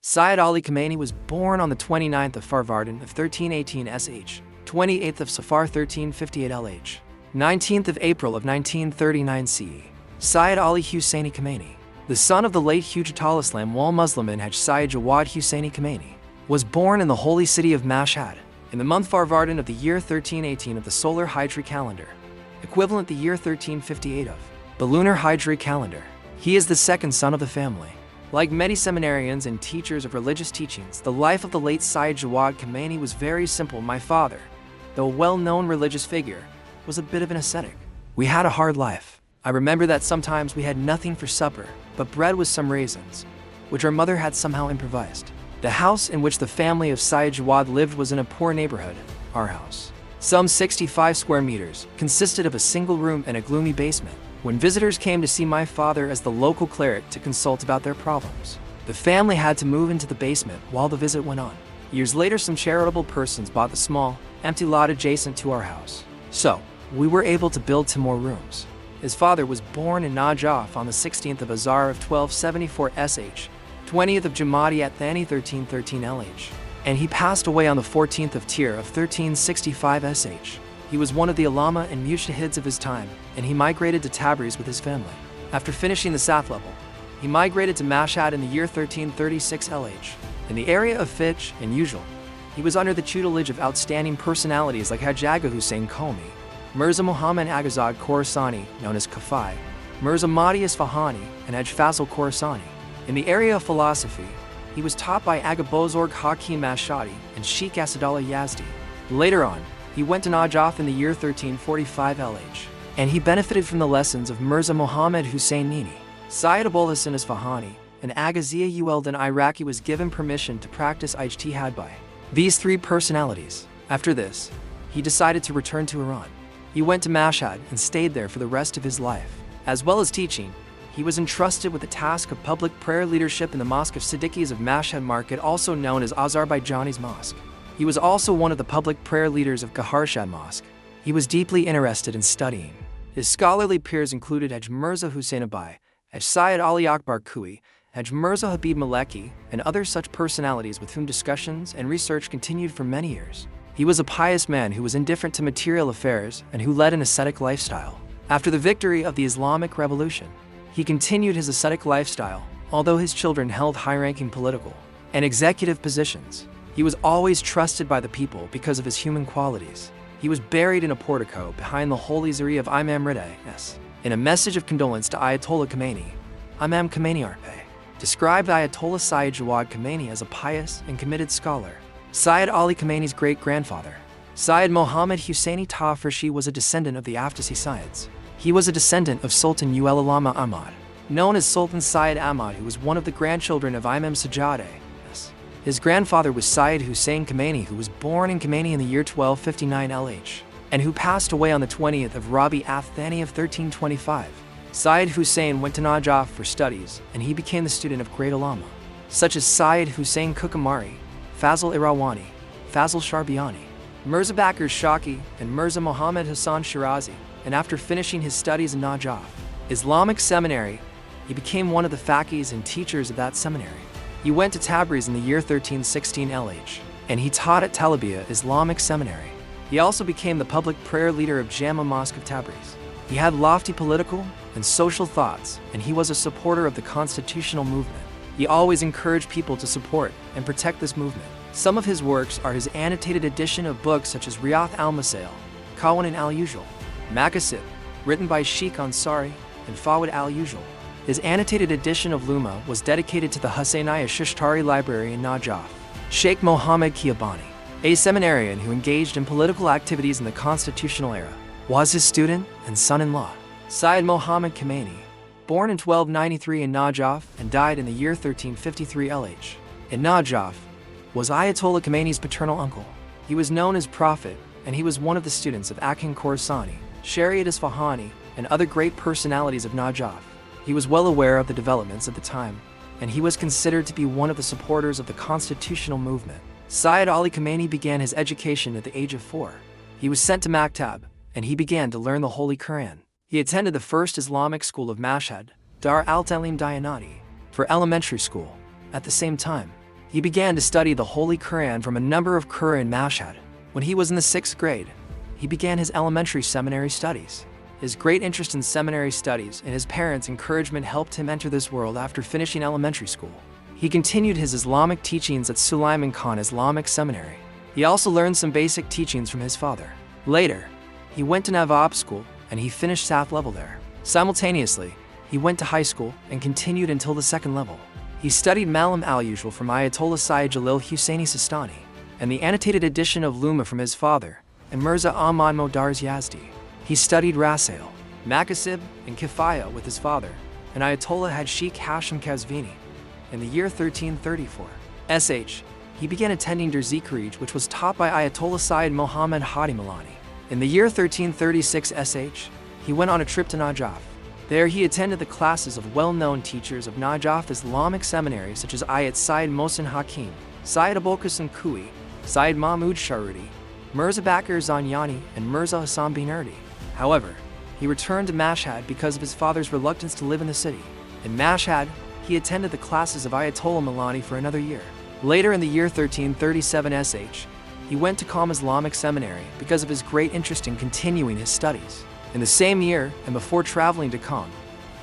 Syed Ali Khamenei was born on the 29th of Farvardin of 1318 SH, 28th of Safar 1358 LH, 19th of April of 1939 CE. Syed Ali Husseini Khomeini, the son of the late Hujjatul Islam wal Muslimin Haj Syed Jawad Husseini Khomeini, was born in the holy city of Mashhad, in the month Farvardin of the year 1318 of the solar Hijri calendar, equivalent the year 1358 of the lunar Hijri calendar. He is the second son of the family. Like many seminarians and teachers of religious teachings, the life of the late Syed Jawad Khomeini was very simple. My father, though a well-known religious figure, was a bit of an ascetic. We had a hard life. I remember that sometimes we had nothing for supper, but bread with some raisins, which our mother had somehow improvised. The house in which the family of Syed Jawad lived was in a poor neighborhood, our house. Some 65 square meters, consisted of a single room and a gloomy basement. When visitors came to see my father as the local cleric to consult about their problems, the family had to move into the basement while the visit went on. Years later, some charitable persons bought the small, empty lot adjacent to our house. So, we were able to build 2 more rooms. His father was born in Najaf on the 16th of Azar of 1274 SH, 20th of Jamadi at Thani 1313 LH, and he passed away on the 14th of Tir of 1365 SH. He was one of the Ulama and Mujtahids of his time, and he migrated to Tabriz with his family. After finishing the Saf level, he migrated to Mashhad in the year 1336 LH. In the area of fiqh and usul, he was under the tutelage of outstanding personalities like Haj Aga Hussein Qawmi, Mirza Muhammad Agazad Khorasani, known as Kafai, Mirza Mahdi Isfahani, and Haj Fazl Khorasani. In the area of philosophy, he was taught by Aga Bozorg Hakim Mashhadi and Sheikh Asadullah Yazdi. Later on, he went to Najaf in the year 1345 LH, and he benefited from the lessons of Mirza Muhammad Hussein Nini. Syed Abul Hassan Isfahani and Agazia Ueldin Iraqi was given permission to practice ijtihad by these 3 personalities. After this, he decided to return to Iran. He went to Mashhad and stayed there for the rest of his life. As well as teaching, he was entrusted with the task of public prayer leadership in the Mosque of Siddiqis of Mashhad Market, also known as Azerbaijani's Mosque. He was also one of the public prayer leaders of Gaharshad Mosque. He was deeply interested in studying. His scholarly peers included Haj Mirza Hussein Abai, Haj Syed Ali Akbar Kui, Haj Mirza Habib Maleki, and other such personalities with whom discussions and research continued for many years. He was a pious man who was indifferent to material affairs and who led an ascetic lifestyle. After the victory of the Islamic Revolution, he continued his ascetic lifestyle, although his children held high-ranking political and executive positions. He was always trusted by the people because of his human qualities. He was buried in a portico behind the holy Zaria of Imam Ruhollah. In a message of condolence to Ayatollah Khomeini, Imam Khomeini Arpe described Ayatollah Syed Jawad Khomeini as a pious and committed scholar. Syed Ali Khamenei's great-grandfather, Syed Mohammad Husseini Tafarshi, was a descendant of the Aftasi Syeds. He was a descendant of Sultan Ulama Ahmad, known as Sultan Syed Ahmad, who was one of the grandchildren of Imam Sajjadeh. His grandfather was Syed Hussein Khomeini, who was born in Khomeini in the year 1259 LH, and who passed away on the 20th of Rabi Athani of 1325. Syed Hussein went to Najaf for studies, and he became the student of great ulama, such as Syed Hussein Kukamari, Fazl Irawani, Fazl Sharbiani, Mirza Bakr Shaki, and Mirza Muhammad Hassan Shirazi. And after finishing his studies in Najaf Islamic Seminary, he became one of the faqihs and teachers of that seminary. He went to Tabriz in the year 1316 LH, and he taught at Talabiyah Islamic Seminary. He also became the public prayer leader of Jama Mosque of Tabriz. He had lofty political and social thoughts, and he was a supporter of the constitutional movement. He always encouraged people to support and protect this movement. Some of his works are his annotated edition of books such as Riyath al-Masail, Qawanin al-Usul, Makasib, written by Sheikh Ansari, and Fawad al-Usul. His annotated edition of Luma was dedicated to the Husainiya Shishtari Library in Najaf. Sheikh Mohammed Kiabani, a seminarian who engaged in political activities in the constitutional era, was his student and son-in-law. Syed Mohammad Khomeini, born in 1293 in Najaf and died in the year 1353 LH. In Najaf, was Ayatollah Khomeini's paternal uncle. He was known as Prophet, and he was one of the students of Akin Khorasani, Shariat Isfahani, and other great personalities of Najaf. He was well aware of the developments at the time, and he was considered to be one of the supporters of the constitutional movement. Syed Ali Khamenei began his education at the age of 4. He was sent to Maktab, and he began to learn the Holy Quran. He attended the first Islamic school of Mashhad, Dar al-Talim Dayanati, for elementary school. At the same time, He began to study the Holy Quran from a number of Qur'an in Mashhad. When he was in the 6th grade, he began his elementary seminary studies. His great interest in seminary studies and his parents' encouragement helped him enter this world after finishing elementary school. He continued his Islamic teachings at Sulaiman Khan Islamic Seminary. He also learned some basic teachings from his father. Later, he went to Nawab school and he finished 7th level there. Simultaneously, he went to high school and continued until the 2nd level. He studied Malam al-Usual from Ayatollah Syed Jalil Husseini Sistani and the annotated edition of Luma from his father and Mirza Ahmad Modarz Yazdi. He studied Rasail, Makasib, and Kifaya with his father, and Ayatollah had Sheikh Hashim Kazvini. In the year 1334 SH, he began attending Derzikharij, which was taught by Ayatollah Sayyid Muhammad Hadi Milani. In the year 1336 SH, he went on a trip to Najaf. There he attended the classes of well-known teachers of Najaf Islamic Seminary such as Ayat Sayyid Mohsin Hakim, Sayyid Abulkasim Kui, Sayyid Mahmud Sharudi, Mirza Bakir Zanyani, and Mirza Hassan bin Erdi. However, he returned to Mashhad because of his father's reluctance to live in the city. In Mashhad, he attended the classes of Ayatollah Milani for another year. Later in the year 1337 SH, he went to Qom Islamic Seminary because of his great interest in continuing his studies. In the same year, and before traveling to Qom,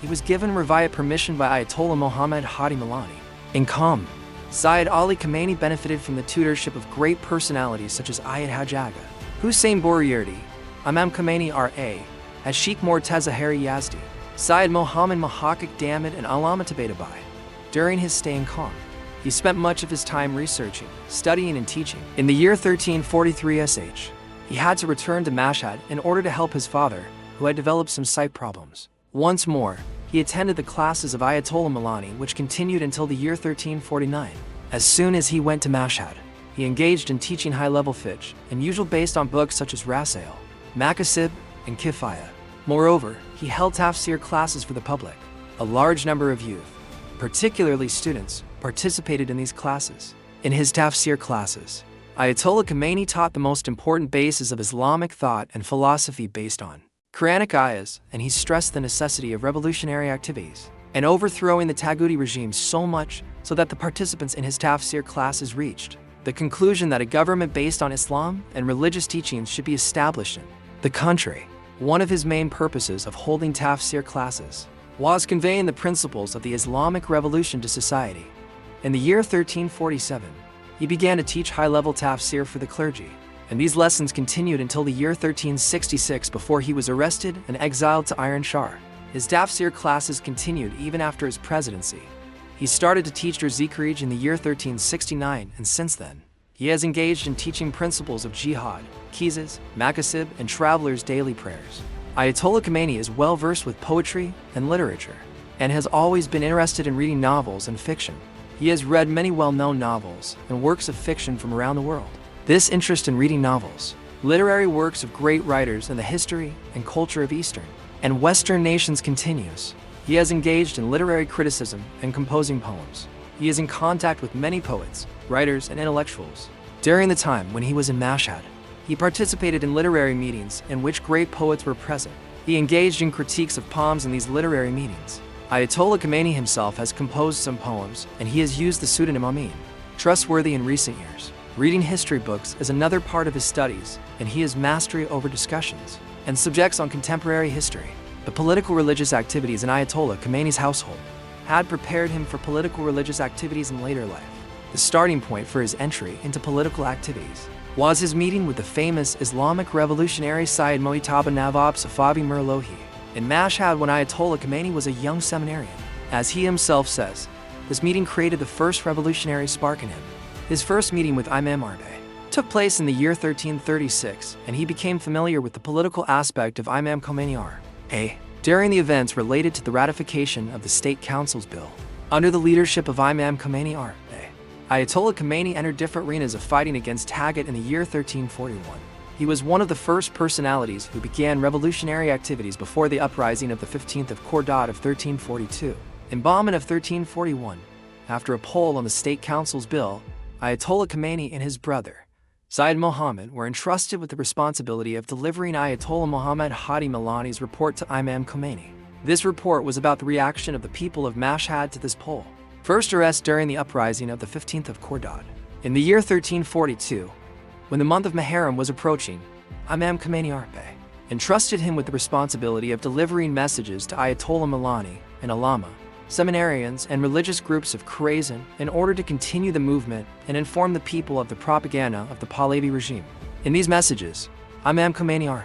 he was given Rivayat permission by Ayatollah Muhammad Hadi Milani. In Qom, Syed Ali Khamenei benefited from the tutorship of great personalities such as Ayat Haj Aga, Hussein Boryerdi, Imam Khomeini R.A., as Sheikh Morteza Hari Yazdi, Syed Mohammad Mahakik Damit, and Allama Tabatabai. During his stay in Qom, he spent much of his time researching, studying, and teaching. In the year 1343 SH, he had to return to Mashhad in order to help his father, who had developed some sight problems. Once more, he attended the classes of Ayatollah Milani, which continued until the year 1349. As soon as he went to Mashhad, he engaged in teaching high-level fiqh and usual based on books such as Rasail, Makasib, and Kifaya. Moreover, he held tafsir classes for the public. A large number of youth, particularly students, participated in these classes. In his tafsir classes, Ayatollah Khomeini taught the most important bases of Islamic thought and philosophy based on Quranic ayahs, and he stressed the necessity of revolutionary activities and overthrowing the Taghouti regime so much so that the participants in his tafsir classes reached the conclusion that a government based on Islam and religious teachings should be established in the country. One of his main purposes of holding tafsir classes was conveying the principles of the Islamic Revolution to society. In the year 1347, he began to teach high-level tafsir for the clergy, and these lessons continued until the year 1366 before he was arrested and exiled to Iran Shah. His tafsir classes continued even after his presidency. He started to teach Derzikharij in the year 1369, and since then, he has engaged in teaching principles of jihad, qizas, makasib, and travelers' daily prayers. Ayatollah Khomeini is well versed with poetry and literature, and has always been interested in reading novels and fiction. He has read many well-known novels and works of fiction from around the world. This interest in reading novels, literary works of great writers in the history and culture of Eastern and Western nations continues. He has engaged in literary criticism and composing poems. He is in contact with many poets, writers, and intellectuals. During the time when he was in Mashhad, he participated in literary meetings in which great poets were present. He engaged in critiques of poems in these literary meetings. Ayatollah Khomeini himself has composed some poems, and he has used the pseudonym Amin. Trustworthy in recent years. Reading history books is another part of his studies, and he has mastery over discussions and subjects on contemporary history. The political religious activities in Ayatollah Khomeini's household had prepared him for political religious activities in later life. The starting point for his entry into political activities was his meeting with the famous Islamic revolutionary Syed Mojtaba Nawab Safavi Mirlohi in Mashhad when Ayatollah Khomeini was a young seminarian. As he himself says, this meeting created the first revolutionary spark in him. His first meeting with Imam Arde took place in the year 1336, and he became familiar with the political aspect of Imam Khomeini R.A. during the events related to the ratification of the State Council's bill. Under the leadership of Imam Khomeini R.A., Ayatollah Khomeini entered different arenas of fighting against Taghut in the year 1341. He was one of the first personalities who began revolutionary activities before the uprising of the 15th of Khordad of 1342. In Bahman of 1341, after a poll on the State Council's bill, Ayatollah Khomeini and his brother, Syed Mohammed, were entrusted with the responsibility of delivering Ayatollah Muhammad Hadi Milani's report to Imam Khomeini. This report was about the reaction of the people of Mashhad to this poll. First arrest during the uprising of the 15th of Khordad. In the year 1342, when the month of Muharram was approaching, Imam Khomeini entrusted him with the responsibility of delivering messages to Ayatollah Milani and Alama, seminarians and religious groups of Khorasan in order to continue the movement and inform the people of the propaganda of the Pahlavi regime. In these messages, Imam Khomeini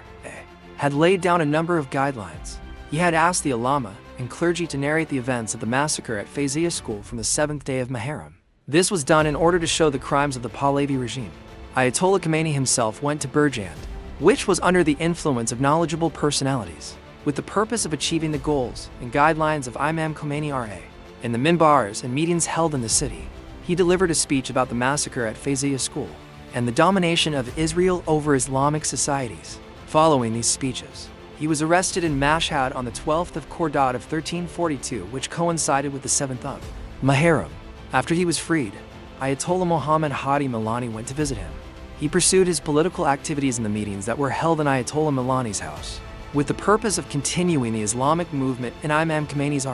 had laid down a number of guidelines. He had asked the Alama and clergy to narrate the events of the massacre at Fayziya school from the 7th day of Muharram. This was done in order to show the crimes of the Pahlavi regime. Ayatollah Khomeini himself went to Burjand, which was under the influence of knowledgeable personalities, with the purpose of achieving the goals and guidelines of Imam Khomeini R.A. In the minbars and meetings held in the city, he delivered a speech about the massacre at Fayziya school and the domination of Israel over Islamic societies. Following these speeches, he was arrested in Mashhad on the 12th of Khordad of 1342, which coincided with the 7th of Muharram. After he was freed, Ayatollah Muhammad Hadi Milani went to visit him. He pursued his political activities in the meetings that were held in Ayatollah Milani's house, with the purpose of continuing the Islamic movement in Imam Khomeini's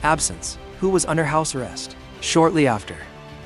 absence, who was under house arrest. Shortly after,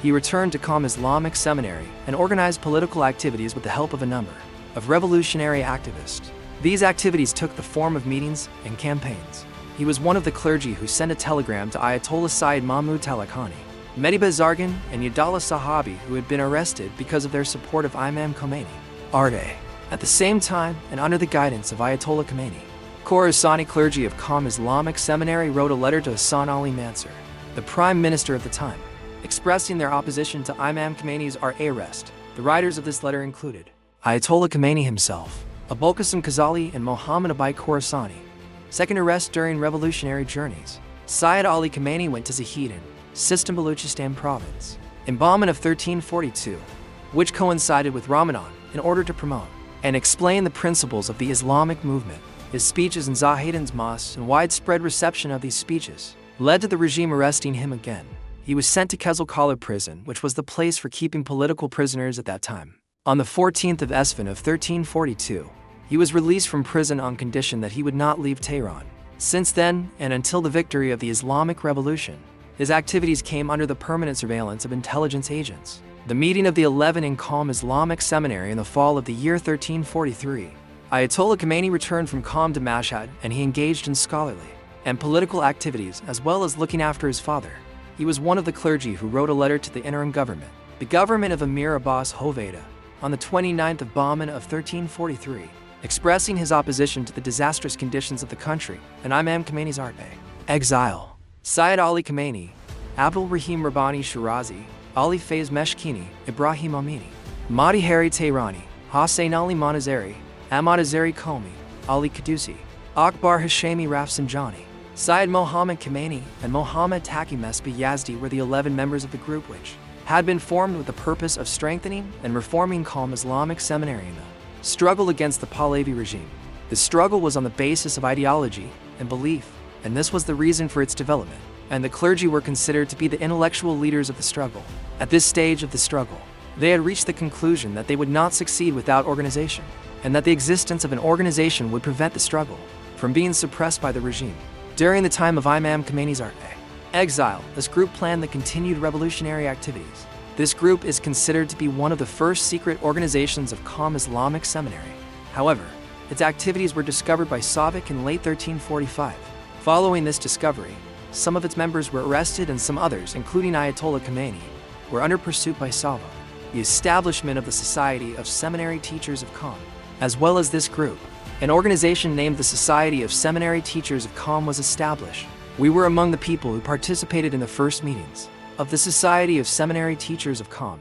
he returned to Qom Islamic Seminary and organized political activities with the help of a number of revolutionary activists. These activities took the form of meetings and campaigns. He was one of the clergy who sent a telegram to Ayatollah Syed Mahmud Talakani, Mehdi Bazargan, and Yadallah Sahabi, who had been arrested because of their support of Imam Khomeini R.A. At the same time, and under the guidance of Ayatollah Khomeini, Khorasani clergy of Qom Islamic Seminary wrote a letter to Hassan Ali Mansur, the prime minister of the time, expressing their opposition to Imam Khomeini's R.A. arrest. The writers of this letter included Ayatollah Khomeini himself, Abul Qasim Khazali, and Mohammad Abai Khorasani. Second arrest during revolutionary journeys. Syed Ali Khamenei went to Zahid, Sistan Baluchistan province, in Bahman of 1342, which coincided with Ramadan, in order to promote and explain the principles of the Islamic movement. His speeches in Zahidan's mosque and widespread reception of these speeches led to the regime arresting him again. He was sent to Kezalkala prison, which was the place for keeping political prisoners at that time. On the 14th of Esfand of 1342, he was released from prison on condition that he would not leave Tehran. Since then, and until the victory of the Islamic Revolution, his activities came under the permanent surveillance of intelligence agents. The meeting of the 11 in Qom Islamic Seminary in the fall of the year 1343, Ayatollah Khomeini returned from Qom to Mashhad, and he engaged in scholarly and political activities as well as looking after his father. He was one of the clergy who wrote a letter to the interim government, the government of Emir Abbas Hoveyda, on the 29th of Bahman of 1343, expressing his opposition to the disastrous conditions of the country and Imam Khomeini's exile. Syed Ali Khamenei, Abdul Rahim Rabbani Shirazi, Ali Faiz Meshkini, Ibrahim Amini, Mahdi Hari Tehrani, Hossein Ali Monazeri, Ahmad Azari Komi, Ali Qadusi, Akbar Hashemi Rafsanjani, Syed Mohammad Khomeini, and Mohammad Taqi Mesbi Yazdi were the 11 members of the group which had been formed with the purpose of strengthening and reforming Qom Islamic Seminary in the struggle against the Pahlavi regime. The struggle was on the basis of ideology and belief, and this was the reason for its development, and the clergy were considered to be the intellectual leaders of the struggle. At this stage of the struggle, they had reached the conclusion that they would not succeed without organization, and that the existence of an organization would prevent the struggle from being suppressed by the regime. During the time of Imam Khomeini's exile, this group planned the continued revolutionary activities. This group is considered to be one of the first secret organizations of Qom Islamic Seminary. However, its activities were discovered by Savik in late 1345. Following this discovery, some of its members were arrested and some others, including Ayatollah Khomeini, were under pursuit by Savik. The establishment of the Society of Seminary Teachers of Qom, as well as this group, an organization named the Society of Seminary Teachers of Qom was established. We were among the people who participated in the first meetings of the Society of Seminary Teachers of Qom.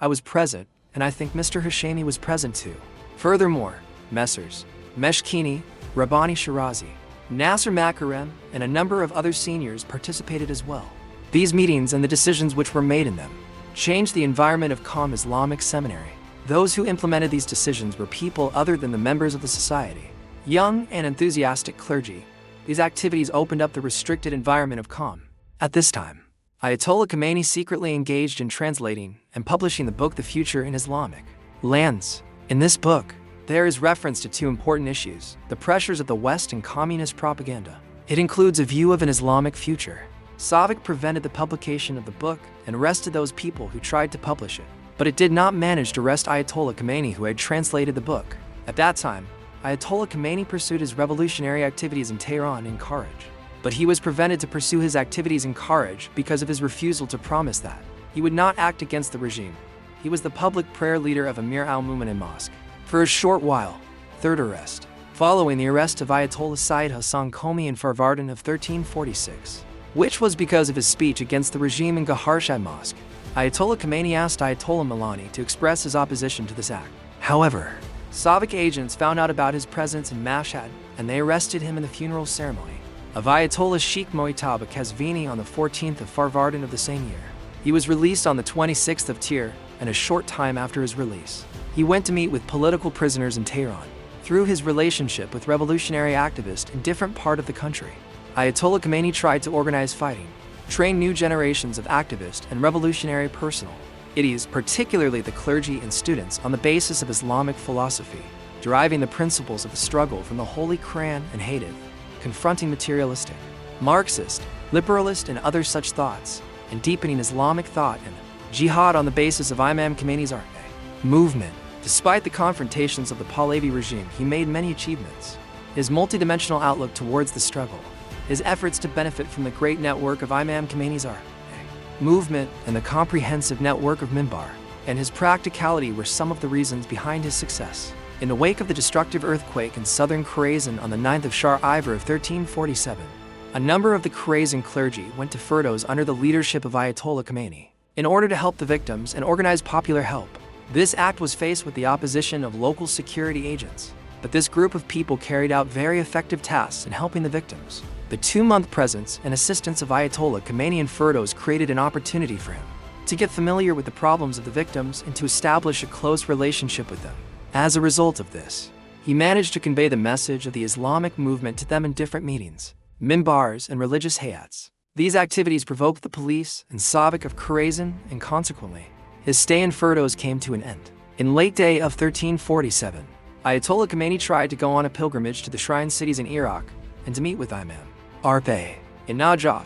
I was present, and I think Mr. Hashemi was present too. Furthermore, Messrs. Meshkini, Rabbani Shirazi, Nasser Makarem, and a number of other seniors participated as well. These meetings and the decisions which were made in them changed the environment of Qom Islamic Seminary. Those who implemented these decisions were people other than the members of the society, young and enthusiastic clergy. These activities opened up the restricted environment of Qom. At this time, Ayatollah Khomeini secretly engaged in translating and publishing the book The Future in Islamic Lands. In this book, there is reference to two important issues: the pressures of the West and communist propaganda. It includes a view of an Islamic future Savak prevented the publication of the book and arrested those people who tried to publish it. But it did not manage to arrest Ayatollah Khomeini, who had translated the book. At that time, Ayatollah Khomeini pursued his revolutionary activities in Tehran in courage. But he was prevented to pursue his activities in courage because of his refusal to promise that he would not act against the regime. He was the public prayer leader of Amir al-Mu'minin Mosque. For a short while, third arrest. Following the arrest of Ayatollah Syed Hassan Khomeini in Farvardin of 1346, which was because of his speech against the regime in Gaharshad Mosque, Ayatollah Khomeini asked Ayatollah Milani to express his opposition to this act. However, Savak agents found out about his presence in Mashhad, and they arrested him in the funeral ceremony of Ayatollah Sheikh Mojtaba Kazvini on the 14th of Farvardin of the same year. He was released on the 26th of Tir, and a short time after his release, he went to meet with political prisoners in Tehran. Through his relationship with revolutionary activists in different parts of the country, Ayatollah Khomeini tried to organize fighting, train new generations of activists and revolutionary personnel. It is particularly the clergy and students on the basis of Islamic philosophy, deriving the principles of the struggle from the Holy Quran and Hadith, confronting materialistic, Marxist, liberalist and other such thoughts, and deepening Islamic thought and jihad on the basis of Imam Khomeini's movement. Despite the confrontations of the Pahlavi regime, he made many achievements. His multidimensional outlook towards the struggle, his efforts to benefit from the great network of Imam Khomeini's movement and the comprehensive network of Minbar, and his practicality were some of the reasons behind his success. In the wake of the destructive earthquake in southern Khorasan on the 9th of Shah Ivar of 1347, a number of the Khorasan clergy went to Firdows under the leadership of Ayatollah Khomeini in order to help the victims and organize popular help. This act was faced with the opposition of local security agents, but this group of people carried out very effective tasks in helping the victims. The 2-month presence and assistance of Ayatollah Khomeini in Firdows created an opportunity for him to get familiar with the problems of the victims and to establish a close relationship with them. As a result of this, he managed to convey the message of the Islamic movement to them in different meetings, minbars, and religious hayats. These activities provoked the police and Savak of Khorasan, and consequently, his stay in Firdows came to an end. In late day of 1347, Ayatollah Khomeini tried to go on a pilgrimage to the shrine cities in Iraq and to meet with Imam Arpay in Najaf,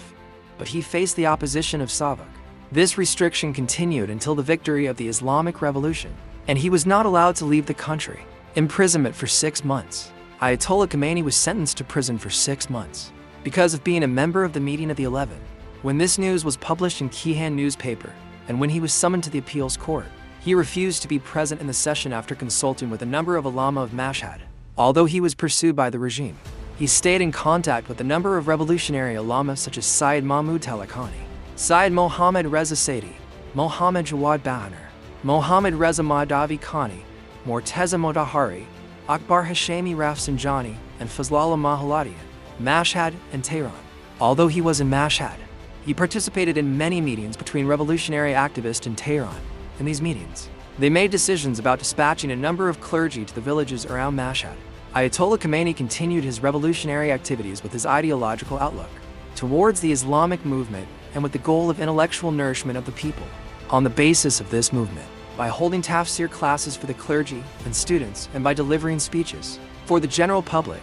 but he faced the opposition of Savak. This restriction continued until the victory of the Islamic Revolution, and he was not allowed to leave the country. Imprisonment for 6 months. Ayatollah Khomeini was sentenced to prison for 6 months because of being a member of the meeting of the 11. When this news was published in Kihan newspaper, and when he was summoned to the appeals court, he refused to be present in the session after consulting with a number of ulama of Mashhad. Although he was pursued by the regime, he stayed in contact with a number of revolutionary ulama such as Syed Mahmud Talakani, Syed Mohammad Reza Saidi, Mohammad Jawad Bahanar, Mohammad Reza Mahdavi Khani, Morteza Motahari, Akbar Hashemi Rafsanjani, and Fazlallah Mahaladian, Mashhad and Tehran. Although he was in Mashhad, he participated in many meetings between revolutionary activists in Tehran. In these meetings, they made decisions about dispatching a number of clergy to the villages around Mashhad. Ayatollah Khomeini continued his revolutionary activities with his ideological outlook towards the Islamic movement and with the goal of intellectual nourishment of the people. On the basis of this movement, by holding tafsir classes for the clergy and students and by delivering speeches for the general public,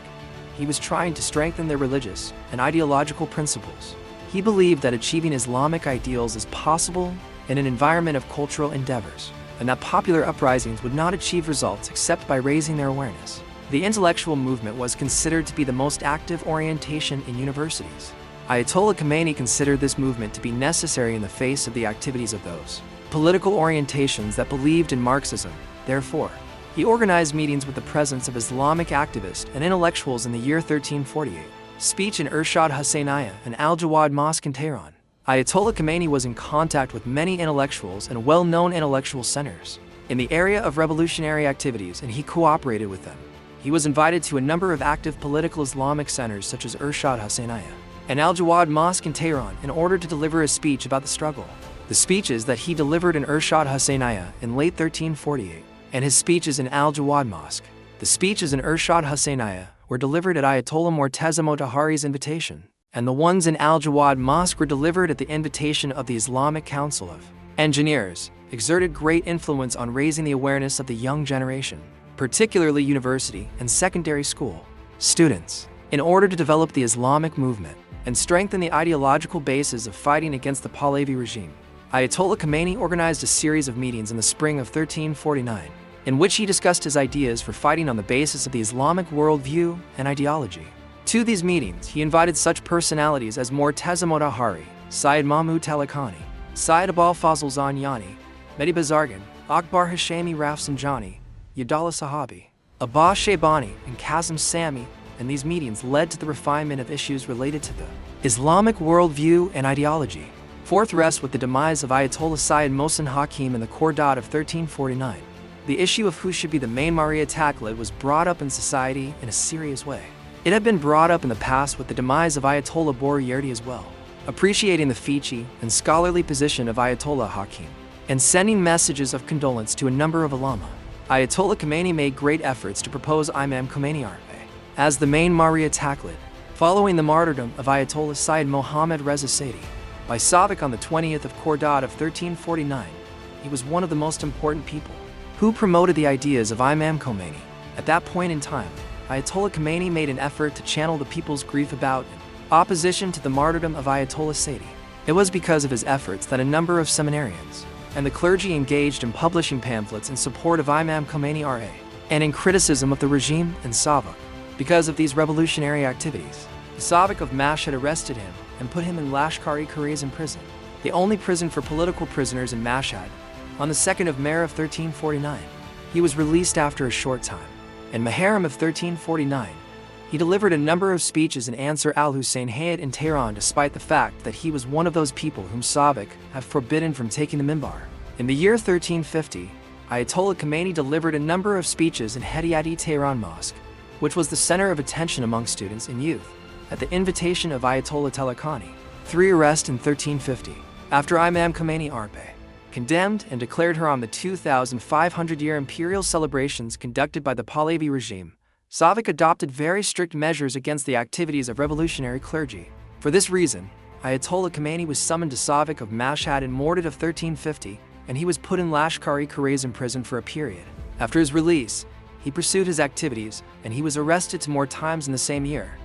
he was trying to strengthen their religious and ideological principles. He believed that achieving Islamic ideals is possible in an environment of cultural endeavors, and that popular uprisings would not achieve results except by raising their awareness. The intellectual movement was considered to be the most active orientation in universities. Ayatollah Khomeini considered this movement to be necessary in the face of the activities of those political orientations that believed in Marxism. Therefore, he organized meetings with the presence of Islamic activists and intellectuals in the year 1348. Speech in Irshad Hussainiyya and Al-Jawad Mosque in Tehran. Ayatollah Khomeini was in contact with many intellectuals and well-known intellectual centers in the area of revolutionary activities, and he cooperated with them. He was invited to a number of active political Islamic centers such as Irshad Hussainiyya and Al-Jawad Mosque in Tehran in order to deliver a speech about the struggle. The speeches that he delivered in Irshad Hussainiyya in late 1348 and his speeches in Al-Jawad Mosque. The speeches in Irshad Hussainiyya were delivered at Ayatollah Morteza Motahari's invitation, and the ones in Al-Jawad Mosque were delivered at the invitation of the Islamic Council of Engineers, exerted great influence on raising the awareness of the young generation, particularly university and secondary school students, in order to develop the Islamic movement. and strengthen the ideological basis of fighting against the Pahlavi regime. Ayatollah Khomeini organized a series of meetings in the spring of 1349, in which he discussed his ideas for fighting on the basis of the Islamic worldview and ideology. To these meetings, he invited such personalities as Morteza Motahari, Syed Mahmud Talakani, Syed Abul Fazl Zanyani, Mehdi Bazargan, Akbar Hashemi Rafsanjani, Yadallah Sahabi, Abbas Shaybani, and Kazim Sami, and these meetings led to the refinement of issues related to the Islamic worldview and ideology. Fourth rests with the demise of Ayatollah Syed Mohsen Hakim in the Qurdat of 1349. The issue of who should be the main Martyr Ayatollah was brought up in society in a serious way. It had been brought up in the past with the demise of Ayatollah Boryerdi as well. Appreciating the fiqhi and scholarly position of Ayatollah Hakim, and sending messages of condolence to a number of ulama, Ayatollah Khomeini made great efforts to propose Imam Khomeini as the main Martyr Ayatollah, following the martyrdom of Ayatollah Sayyid Mohammad Reza Saidi by Savak on the 20th of Qurdat of 1349. He was one of the most important people who promoted the ideas of Imam Khomeini. At that point in time, Ayatollah Khomeini made an effort to channel the people's grief about and opposition to the martyrdom of Ayatollah Saidi. It was because of his efforts that a number of seminarians and the clergy engaged in publishing pamphlets in support of Imam Khomeini and in criticism of the regime and Savak. Because of these revolutionary activities, the Savak of Mashhad arrested him and put him in Lashkar-e-Kharazm prison, the only prison for political prisoners in Mashhad, on the 2nd of May of 1349. He was released after a short time. In Muharram of 1349, he delivered a number of speeches in Ansar al-Hussein Hayat in Tehran despite the fact that he was one of those people whom Savak have forbidden from taking the minbar. In the year 1350, Ayatollah Khomeini delivered a number of speeches in Hediyat-e Tehran Mosque, which was the center of attention among students and youth, at the invitation of Ayatollah Talakani. 3 arrests in 1350, after Imam Khomeini condemned and declared her on the 2,500-year imperial celebrations conducted by the Pahlavi regime. Savak adopted very strict measures against the activities of revolutionary clergy. For this reason, Ayatollah Khomeini was summoned to Savak of Mashhad in Mordad of 1350, and he was put in Lashkar-e-Kharazm prison for a period. After his release, he pursued his activities, and he was arrested 2 more times in the same year.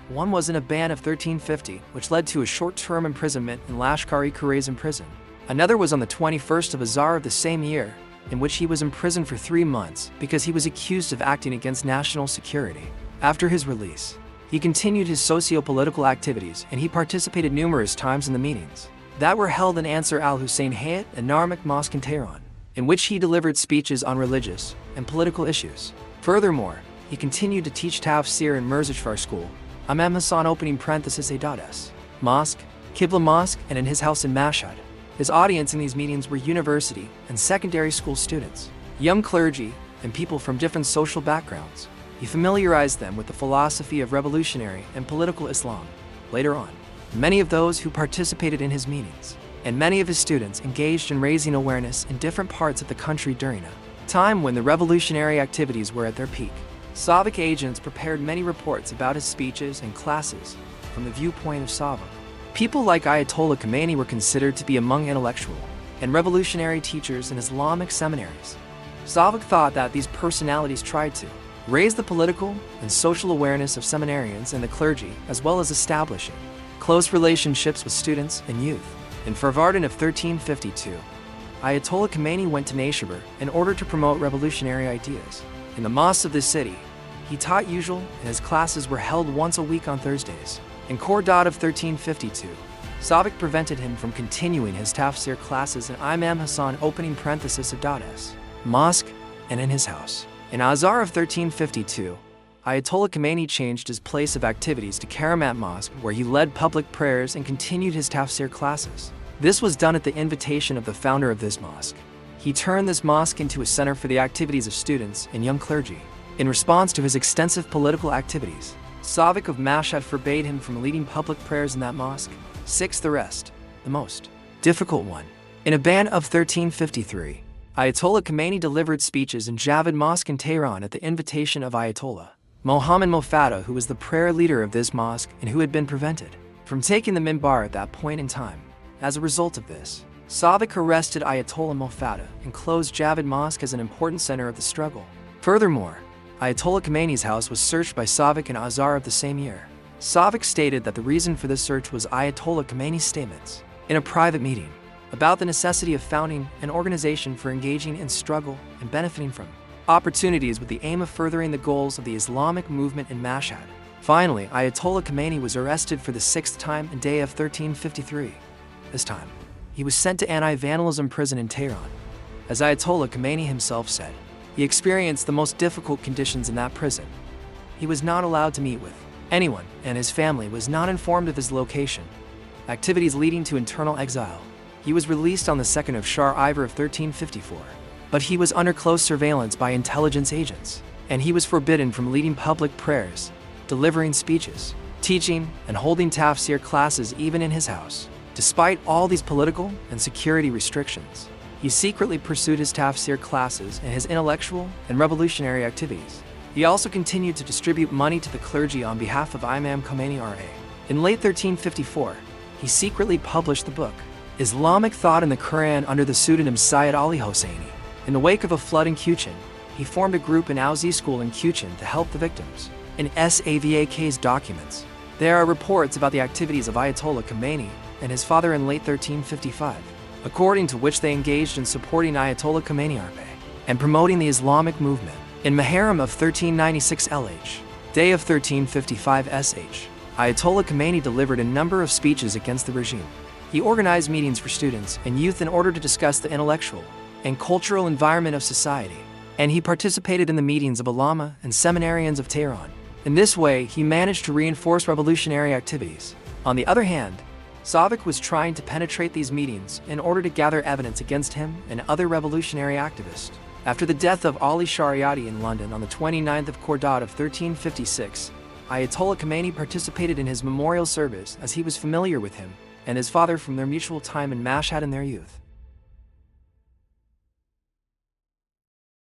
One was in a ban of 1350, which led to a short-term imprisonment in Lashkar-e-Kharazm prison. Another was on the 21st of Azar of the same year, in which he was imprisoned for 3 months because he was accused of acting against national security. After his release, he continued his socio-political activities and he participated numerous times in the meetings that were held in Ansar al-Hussein Hayat and Narmak Mosque in Tehran, in which he delivered speeches on religious and political issues. Furthermore, he continued to teach tafsir in Mirzajfar School, Imam Hassan Adas Mosque, Qibla Mosque, and in his house in Mashhad. His audience in these meetings were university and secondary school students, young clergy, and people from different social backgrounds. He familiarized them with the philosophy of revolutionary and political Islam. Later on, many of those who participated in his meetings and many of his students engaged in raising awareness in different parts of the country during a time when the revolutionary activities were at their peak. Savak agents prepared many reports about his speeches and classes from the viewpoint of Savak. People like Ayatollah Khomeini were considered to be among intellectual and revolutionary teachers in Islamic seminaries. Savak thought that these personalities tried to raise the political and social awareness of seminarians and the clergy, as well as establishing close relationships with students and youth. In Farvardin of 1352, Ayatollah Khomeini went to Nayshabur in order to promote revolutionary ideas. In the mosques of this city, he taught usual and his classes were held once a week on Thursdays. In Qurdat of 1352, Savak prevented him from continuing his tafsir classes in Imam Hassan Adas Mosque and in his house. In Azar of 1352, Ayatollah Khomeini changed his place of activities to Karamat Mosque, where he led public prayers and continued his tafsir classes. This was done at the invitation of the founder of this mosque. He turned this mosque into a center for the activities of students and young clergy. In response to his extensive political activities, Savak of Mashhad forbade him from leading public prayers in that mosque. 6th arrest, the most difficult one. In a ban of 1353, Ayatollah Khomeini delivered speeches in Javad Mosque in Tehran at the invitation of Ayatollah Mohammad Mofada, who was the prayer leader of this mosque and who had been prevented from taking the minbar at that point in time. As a result of this, Savak arrested Ayatollah Mofada and closed Javad Mosque as an important center of the struggle. Furthermore, Ayatollah Khomeini's house was searched by Savak in Azar of the same year. Savak stated that the reason for this search was Ayatollah Khomeini's statements in a private meeting about the necessity of founding an organization for engaging in struggle and benefiting from opportunities with the aim of furthering the goals of the Islamic movement in Mashhad. Finally, Ayatollah Khomeini was arrested for the sixth time in day of 1353. This time, he was sent to anti-vandalism prison in Tehran. As Ayatollah Khomeini himself said, he experienced the most difficult conditions in that prison. He was not allowed to meet with anyone, and his family was not informed of his location. Activities leading to internal exile. He was released on the 2nd of Shah of 1354. But he was under close surveillance by intelligence agents, and he was forbidden from leading public prayers, delivering speeches, teaching, and holding tafsir classes even in his house. Despite all these political and security restrictions, he secretly pursued his tafsir classes and his intellectual and revolutionary activities. He also continued to distribute money to the clergy on behalf of Imam Khomeini R.A. In late 1354, he secretly published the book, Islamic Thought in the Quran, under the pseudonym Syed Ali Hosseini. In the wake of a flood in Kuchin, he formed a group in Auzi school in Kuchin to help the victims. In Savak's documents, there are reports about the activities of Ayatollah Khomeini and his father in late 1355, according to which they engaged in supporting Ayatollah Khomeini R.A. and promoting the Islamic movement. In Muharram of 1396 LH, day of 1355 SH, Ayatollah Khomeini delivered a number of speeches against the regime. He organized meetings for students and youth in order to discuss the intellectual and cultural environment of society, and he participated in the meetings of ulama and seminarians of Tehran. In this way, he managed to reinforce revolutionary activities. On the other hand, Savak was trying to penetrate these meetings in order to gather evidence against him and other revolutionary activists. After the death of Ali Shariati in London on the 29th of Qardad of 1356, Ayatollah Khomeini participated in his memorial service as he was familiar with him and his father from their mutual time in Mashhad in their youth.